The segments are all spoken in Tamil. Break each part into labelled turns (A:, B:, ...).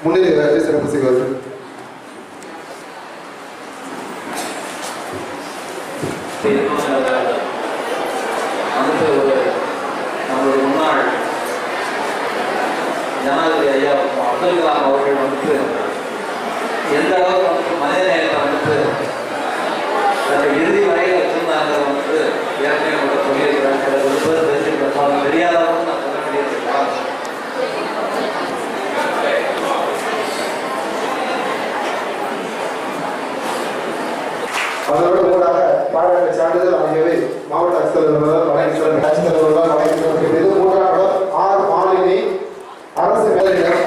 A: முன்னிலை வழங்கி சிறப்பு செய்வார்கள்.
B: நம்மளுடைய முன்னாள் ஜனாதிபதி ஐயா அப்துல் கலாம் அவர்கள் வந்துட்டு எந்த அளவுக்கு வந்துட்டு மனித நேயத்தை வந்துட்டு இறுதி வரையில் வச்சிருந்தாங்க வந்துட்டு ஏற்கனவே கூட சொல்லியிருக்கிறாங்க. ஒரு பேர் தெரிஞ்சுக்கிறோம் தெரியாதவங்க நான் சொல்ல வேண்டியிருக்கலாம்.
A: அதோடு கூடாக பாராட்டு சான்றிதழ் ஆகியவை மாவட்ட ஆட்சித்தலைவர்களால் வழங்கி மூன்றாவது ஆர் மாலினி அரசு வேலையிடம்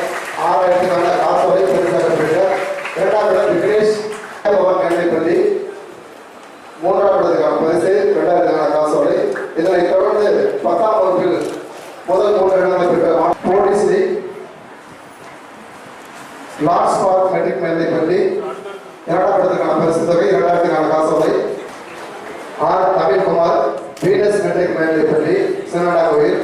A: 6000 காசோலை பரிசாக பெற்ற. இரண்டாவது இடம் விக்னேஷ் மேல்நிலைப்பள்ளி 3வது பரிசு 2000 காசோலை. இதனைத் தொடர்ந்து 10ஆம் வகுப்பில் முதல் 3 இடங்களை பெற்ற போடிஸ்ரீ லார்ட்ஸ் பார்க் மெட்ரிக் மேல்நிலைப்பள்ளி 2வது பரிசு தொகை 2000 காசோலை. ஆர் நவீன்குமார் வீனஸ் மெட்ரிக் மேல்நிலைப்பள்ளி சின்னடா கோயில்